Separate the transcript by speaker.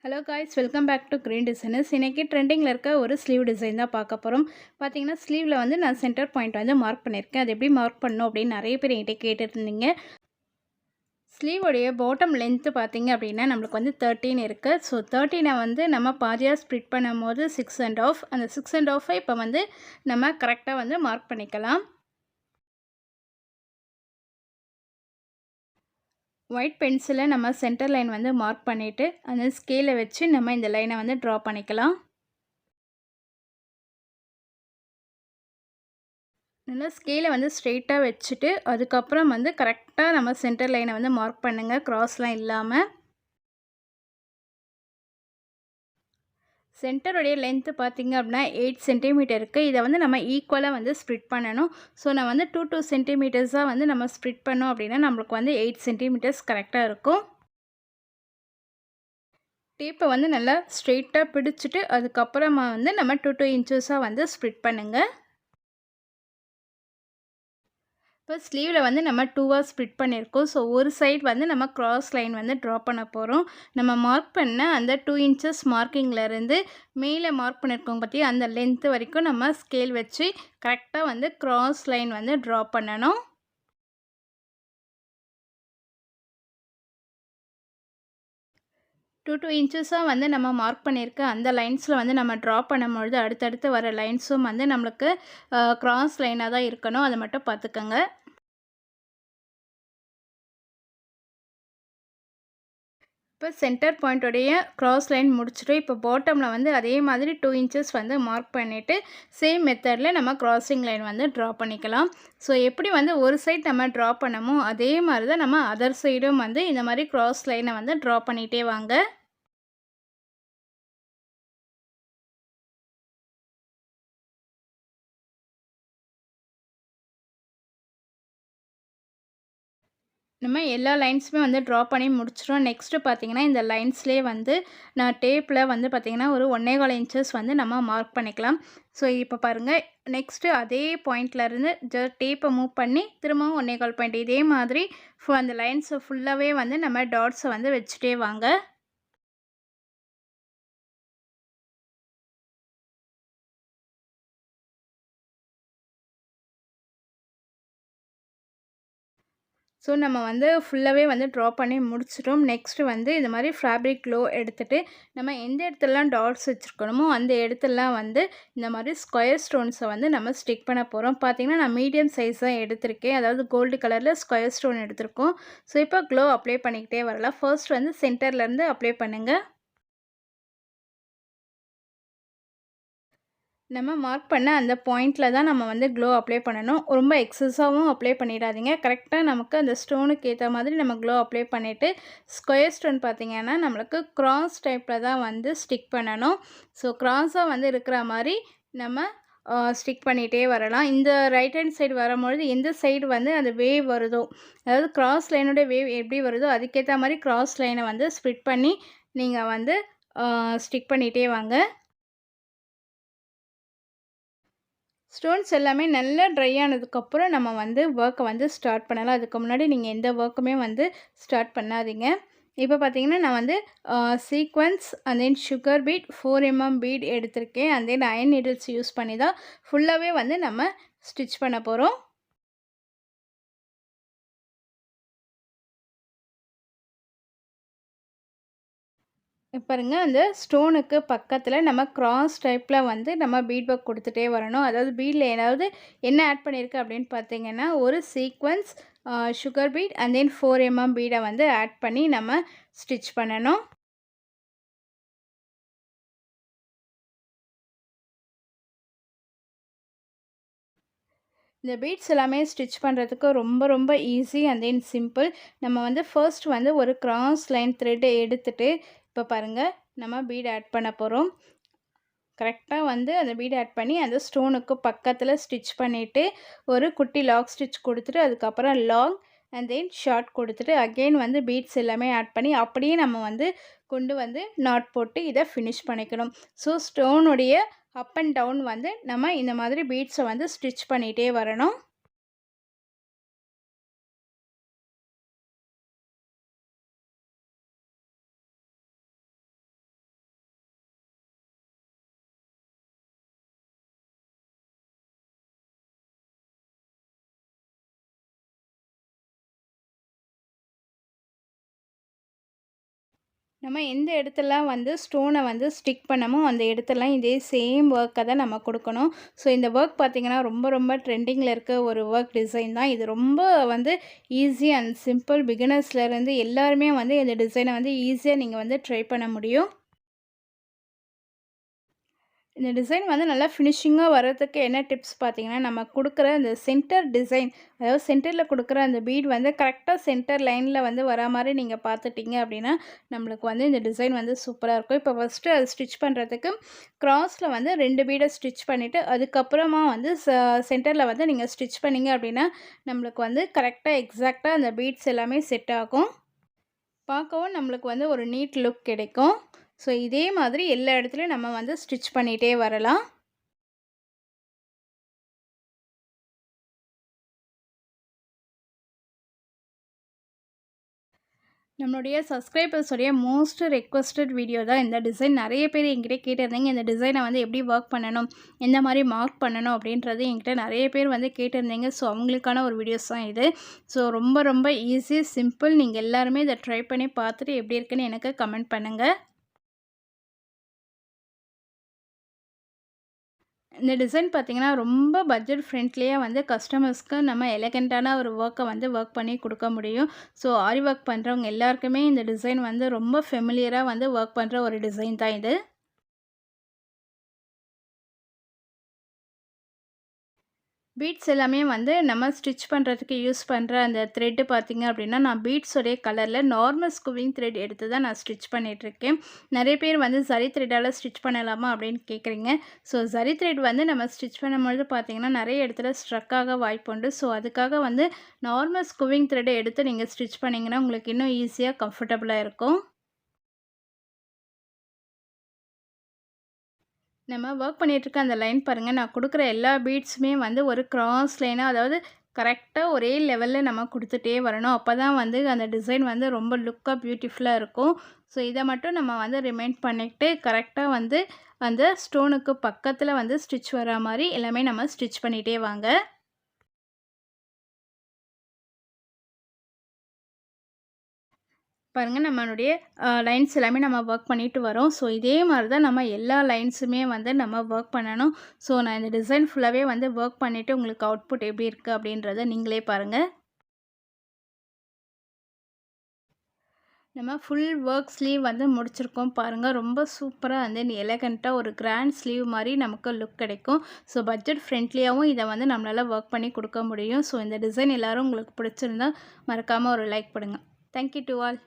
Speaker 1: Hello guys, welcome back to green designers. இன்றைக்கி ட்ரெண்டிங்கில் இருக்க ஒரு ஸ்லீவ் டிசைன் தான் பார்க்க போகிறோம். பார்த்தீங்கன்னா ஸ்லீவில் வந்து நான் சென்டர் பாயிண்ட் வந்து மார்க் பண்ணியிருக்கேன். அது எப்படி மார்க் பண்ணணும் அப்படின்னு நிறைய பேர் என்கிட்ட கேட்டுருந்தீங்க. ஸ்லீவோடைய பாட்டம் லென்த்து பார்த்தீங்க அப்படின்னா நம்மளுக்கு வந்து 13 இருக்குது. ஸோ 13 வந்து நம்ம பாதியாக ஸ்ப்ளிட் பண்ணும் போது 6.5, அந்த 6.5 இப்போ வந்து நம்ம கரெக்டாக வந்து மார்க் பண்ணிக்கலாம். ஒயிட் பென்சிலை நம்ம சென்டர் லைன் வந்து மார்க் பண்ணிவிட்டு அந்த ஸ்கேலை வச்சு நம்ம இந்த லைனை வந்து ட்ரா பண்ணிக்கலாம். நல்லா ஸ்கேலை வந்து ஸ்ட்ரெயிட்டாக வச்சுட்டு அதுக்கப்புறம் வந்து கரெக்டாக நம்ம சென்டர் லைனை வந்து மார்க் பண்ணுங்கள், க்ராஸ்லாம் இல்லாமல். சென்டருடைய லென்த்து பார்த்திங்க அப்படின்னா 8 சென்டிமீட்டர் இருக்குது. இதை வந்து நம்ம ஈக்குவலாக வந்து ஸ்ப்ளிட் பண்ணணும். ஸோ நான் வந்து 2 சென்டிமீட்டர்ஸாக வந்து நம்ம ஸ்ப்ளிட் பண்ணோம் அப்படின்னா நம்மளுக்கு வந்து 8 சென்டிமீட்டர்ஸ் கரெக்டாக இருக்கும். டேப்பை வந்து நல்லா ஸ்ட்ரெயிட்டாக பிடிச்சிட்டு அதுக்கப்புறமா வந்து நம்ம 2 இன்ச்சஸாக வந்து ஸ்ப்ளிட் பண்ணுங்கள். இப்போ ஸ்லீவில் வந்து நம்ம 2ஆக ஸ்ப்ளிட் பண்ணியிருக்கோம். ஸோ ஒரு சைட் வந்து நம்ம க்ராஸ் லைன் வந்து ட்ரா பண்ண போகிறோம். நம்ம மார்க் பண்ண அந்த 2 இன்ச்சஸ் மார்க்கிங்லேருந்து மேலே மார்க் பண்ணியிருக்கோம் பற்றி அந்த லென்த்து வரைக்கும் நம்ம ஸ்கேல் வச்சு கரெக்டாக வந்து க்ராஸ் லைன் வந்து ட்ரா பண்ணணும். டூ இன்ச்சஸாக வந்து நம்ம மார்க் பண்ணியிருக்க அந்த லைன்ஸில் வந்து நம்ம ட்ரா பண்ணும்பொழுது அடுத்தடுத்து வர லைன்ஸும் வந்து நம்மளுக்கு க்ராஸ் லைனாக தான் இருக்கணும். அதை மட்டும் பார்த்துக்கோங்க. இப்போ சென்டர் பாயிண்ட்டோடைய க்ராஸ் லைன் முடிச்சுட்டு இப்போ பாட்டமில் வந்து அதே மாதிரி 2 இன்ச்சஸ் வந்து மார்க் பண்ணிவிட்டு சேம் மெத்தடில் நம்ம க்ராஸிங் லைன் வந்து ட்ரா பண்ணிக்கலாம். ஸோ எப்படி வந்து ஒரு சைட் நம்ம ட்ரா பண்ணமோ அதே மாதிரி தான் நம்ம அதர் சைடும் வந்து இந்த மாதிரி க்ராஸ் லைனை வந்து ட்ரா பண்ணிகிட்டே வாங்க. நம்ம எல்லா லைன்ஸுமே வந்து ட்ரா பண்ணி முடிச்சிடும். நெக்ஸ்ட்டு பார்த்திங்கன்னா இந்த லைன்ஸ்லேயே வந்து நான் டேப்பில் வந்து பார்த்திங்கன்னா ஒரு 1.25 இன்ச்சஸ் வந்து நம்ம மார்க் பண்ணிக்கலாம். ஸோ இப்போ பாருங்கள், நெக்ஸ்ட்டு அதே பாயிண்ட்லேருந்து டேப்பை மூவ் பண்ணி திரும்பவும் 1.25 பாயிண்ட் இதே மாதிரி அந்த லைன்ஸை ஃபுல்லாகவே வந்து நம்ம டாட்ஸை வந்து வச்சுட்டே வாங்க. ஸோ நம்ம வந்து ஃபுல்லாகவே வந்து ட்ரா பண்ணி முடிச்சிட்டோம். நெக்ஸ்ட்டு வந்து இந்த மாதிரி ஃபேப்ரிக் க்ளோ எடுத்துகிட்டு நம்ம எந்த இடத்துலலாம் டாட்ஸ் வச்சுருக்கணுமோ அந்த இடத்துலலாம் வந்து இந்த மாதிரி ஸ்கொயர் ஸ்டோன்ஸை வந்து நம்ம ஸ்டிக் பண்ண போகிறோம். பார்த்திங்கன்னா நான் மீடியம் சைஸ் தான் எடுத்திருக்கேன், அதாவது கோல்டு கலரில் ஸ்கொயர் ஸ்டோன் எடுத்திருக்கோம். ஸோ இப்போ க்ளோ அப்ளை பண்ணிக்கிட்டே வரலாம். ஃபர்ஸ்ட் வந்து சென்டர்லேருந்து அப்ளை பண்ணுங்கள். நம்ம மார்க் பண்ண அந்த பாயிண்டில் தான் நம்ம வந்து க்ளோ அப்ளை பண்ணணும். ரொம்ப எக்ஸஸாகவும் அப்ளை பண்ணிடாதீங்க. கரெக்டாக நமக்கு அந்த ஸ்டோனுக்கு ஏற்ற மாதிரி நம்ம க்ளோ அப்ளை பண்ணிவிட்டு ஸ்கொயர் ஸ்டோன் பார்த்திங்கன்னா நம்மளுக்கு க்ராஸ் டைப்பில் தான் வந்து ஸ்டிக் பண்ணணும். ஸோ க்ராஸாக வந்து இருக்கிற மாதிரி நம்ம ஸ்டிக் பண்ணிகிட்டே வரலாம். இந்த ரைட் ஹேண்ட் சைடு வரும்பொழுது எந்த சைடு வந்து அந்த வேவ் வருதோ, அதாவது க்ராஸ் லைனோட வேவ் எப்படி வருதோ அதுக்கேற்ற மாதிரி க்ராஸ் லைனை வந்து ஸ்ப்ளிட் பண்ணி நீங்கள் வந்து ஸ்டிக் பண்ணிகிட்டே வாங்க. ஸ்டோன்ஸ் எல்லாமே நல்லா ட்ரை ஆனதுக்கப்புறம் நம்ம வந்து ஒர்க்கை வந்து ஸ்டார்ட் பண்ணலாம். அதுக்கு முன்னாடி நீங்கள் எந்த ஒர்க்குமே வந்து ஸ்டார்ட் பண்ணாதீங்க. இப்போ பார்த்தீங்கன்னா நான் வந்து sequence and then sugar bead 4 bead எடுத்திருக்கேன். And then iron needles use பண்ணி தான் ஃபுல்லாகவே வந்து நம்ம ஸ்டிச் பண்ண போகிறோம். பாருங்க, அந்த ஸ்டோனுக்கு பக்கத்தில் நம்ம கிராஸ் டைப்பில் வந்து நம்ம பீட் ஒர்க் கொடுத்துட்டே வரணும். அதாவது பீடில் ஏதாவது என்ன ஆட் பண்ணியிருக்கு அப்படின்னு பார்த்தீங்கன்னா ஒரு sequence, sugar beat and then 4 பீடை வந்து ஆட் பண்ணி நம்ம ஸ்டிச் பண்ணணும். இந்த பீட்ஸ் எல்லாமே ஸ்டிச் பண்ணுறதுக்கு ரொம்ப ரொம்ப ஈஸி அண்ட் தென் சிம்பிள். நம்ம வந்து ஃபர்ஸ்ட் வந்து ஒரு கிராஸ் லைன் த்ரெட்டை எடுத்துகிட்டு இப்போ பாருங்கள் நம்ம பீட் ஆட் பண்ண போகிறோம். கரெக்டாக வந்து அந்த பீட் ஆட் பண்ணி அந்த ஸ்டோனுக்கு பக்கத்தில் ஸ்டிச் பண்ணிவிட்டு ஒரு குட்டி லாக் ஸ்டிச் கொடுத்துட்டு அதுக்கப்புறம் லாங் அண்ட் தென் ஷார்ட் கொடுத்துட்டு அகெயின் வந்து பீட்ஸ் எல்லாமே ஆட் பண்ணி அப்படியே நம்ம வந்து கொண்டு வந்து நாட் போட்டு இதை ஃபினிஷ் பண்ணிக்கணும். ஸோ ஸ்டோனுடைய அப் அண்ட் டவுன் வந்து நம்ம இந்த மாதிரி பீட்ஸை வந்து ஸ்டிச் பண்ணிகிட்டே வரணும். நம்ம எந்த இடத்துலலாம் வந்து ஸ்டோனை வந்து ஸ்டிக் பண்ணமோ அந்த இடத்துலலாம் இதே சேம் ஒர்க்கை தான் நம்ம கொடுக்கணும். ஸோ இந்த ஒர்க் பார்த்திங்கன்னா ரொம்ப ரொம்ப ட்ரெண்டிங்கில் இருக்க ஒரு ஒர்க் டிசைன் தான். இது ரொம்ப வந்து ஈஸி அண்ட் சிம்பிள். பிகினர்ஸ்லேருந்து எல்லாருமே வந்து இந்த டிசைனை வந்து ஈஸியாக நீங்கள் வந்து ட்ரை பண்ண முடியும். இந்த டிசைன் வந்து நல்லா ஃபினிஷிங்காக வர்றதுக்கு என்ன டிப்ஸ் பார்த்தீங்கன்னா, நம்ம கொடுக்குற அந்த சென்டர் டிசைன், அதாவது சென்டரில் கொடுக்குற அந்த பீட் வந்து கரெக்டாக சென்டர் லைனில் வந்து வரா மாதிரி நீங்கள் பார்த்துட்டிங்க அப்படின்னா, நம்மளுக்கு வந்து இந்த டிசைன் வந்து சூப்பராக இருக்கும். இப்போ ஃபஸ்ட்டு அது ஸ்டிச் பண்ணுறதுக்கு க்ராஸில் வந்து 2 பீடை ஸ்டிச் பண்ணிவிட்டு, அதுக்கப்புறமா வந்து சென்டரில் வந்து நீங்கள் ஸ்டிச் பண்ணிங்க அப்படின்னா, நம்மளுக்கு வந்து கரெக்டாக எக்ஸாக்டாக அந்த பீட்ஸ் எல்லாமே செட் ஆகும். பார்க்கவும் நம்மளுக்கு வந்து ஒரு நீட் லுக் கிடைக்கும். ஸோ இதே மாதிரி எல்லா இடத்துலையும் நம்ம வந்து ஸ்டிச் பண்ணிகிட்டே வரலாம். நம்மளுடைய சப்ஸ்கிரைபர்ஸோடைய மோஸ்ட் ரெக்வஸ்டட் வீடியோ தான் இந்த டிசைன். நிறைய பேர் என்கிட்ட கேட்டிருந்தீங்க, இந்த டிசைனை வந்து எப்படி ஒர்க் பண்ணணும், எந்த மாதிரி மார்க் பண்ணணும் அப்படின்றது என்கிட்ட நிறைய பேர் வந்து கேட்டிருந்தீங்க. ஸோ அவங்களுக்கான ஒரு வீடியோஸ் தான் இது. ஸோ ரொம்ப ரொம்ப ஈஸி, சிம்பிள். நீங்கள் எல்லாருமே இதை ட்ரை பண்ணி பார்த்துட்டு எப்படி இருக்குன்னு எனக்கு கமெண்ட் பண்ணுங்கள். இந்த டிசைன் பார்த்திங்கன்னா ரொம்ப பட்ஜெட் ஃப்ரெண்ட்லியாக வந்து கஸ்டமர்ஸ்க்கு நம்ம எலகண்ட்டான ஒரு ஒர்க்கை வந்து ஒர்க் பண்ணி கொடுக்க முடியும். ஸோ ஆரி ஒர்க் பண்ணுறவங்க எல்லாருக்குமே இந்த டிசைன் வந்து ரொம்ப ஃபெமிலியராக வந்து ஒர்க் பண்ணுற ஒரு டிசைன் தான் இது. பீட்ஸ் எல்லாமே வந்து நம்ம ஸ்டிச் பண்ணுறதுக்கு யூஸ் பண்ணுற அந்த த்ரெட்டு பார்த்திங்க அப்படின்னா, நான் பீட்ஸோடைய கலரில் நார்மல் ஸ்கூவிங் த்ரெட் எடுத்து தான் நான் ஸ்டிச் பண்ணிகிட்ருக்கேன். நிறைய பேர் வந்து ஜரி த்ரெட்டால் ஸ்டிச் பண்ணலாமா அப்படின்னு கேட்குறீங்க. ஸோ ஜரி த்ரெட் வந்து நம்ம ஸ்டிச் பண்ணும்பொழுது பார்த்திங்கன்னா நிறைய இடத்துல ஸ்ட்ரக் ஆக வாய்ப்புண்டு. ஸோ அதுக்காக வந்து நார்மல் ஸ்கூவிங் த்ரெட்டை எடுத்து நீங்கள் ஸ்டிச் பண்ணிங்கன்னா உங்களுக்கு இன்னும் ஈஸியாக கம்ஃபர்டபுளாக இருக்கும். நம்ம ஒர்க் பண்ணிகிட்ருக்க அந்த லைன் பாருங்கள், நான் கொடுக்குற எல்லா பீட்ஸுமே வந்து ஒரு கிராஸ் லைனாக, அதாவது கரெக்டாக ஒரே லெவலில் நம்ம கொடுத்துட்டே வரணும். அப்போ தான் வந்து அந்த டிசைன் வந்து ரொம்ப லுக்காக பியூட்டிஃபுல்லாக இருக்கும். ஸோ இதை மட்டும் நம்ம வந்து ரிமைண்ட் பண்ணிக்கிட்டு கரெக்டாக வந்து அந்த ஸ்டோனுக்கு பக்கத்தில் வந்து ஸ்டிச் வரா மாதிரி எல்லாமே நம்ம ஸ்டிச் பண்ணிகிட்டே வாங்க. பாருங்கள், நம்மளுடைய லைன்ஸ் எல்லாமே நம்ம ஒர்க் பண்ணிட்டு வரோம். ஸோ இதே மாதிரி தான் நம்ம எல்லா லைன்ஸுமே வந்து நம்ம ஒர்க் பண்ணணும். ஸோ நான் இந்த டிசைன் ஃபுல்லாகவே வந்து ஒர்க் பண்ணிவிட்டு உங்களுக்கு அவுட்புட் எப்படி இருக்குது அப்படின்றத நீங்களே பாருங்கள். நம்ம ஃபுல் ஒர்க் ஸ்லீவ் வந்து முடிச்சிருக்கோம் பாருங்கள். ரொம்ப சூப்பராக வந்து எலகண்ட்டாக ஒரு கிராண்ட் ஸ்லீவ் மாதிரி நமக்கு லுக் கிடைக்கும். ஸோ பட்ஜெட் ஃப்ரெண்ட்லியாகவும் இதை வந்து நம்மளால் ஒர்க் பண்ணி கொடுக்க முடியும். ஸோ இந்த டிசைன் எல்லோரும் உங்களுக்கு பிடிச்சிருந்தா மறக்காமல் ஒரு லைக் பண்ணுங்கள். Thank you to all.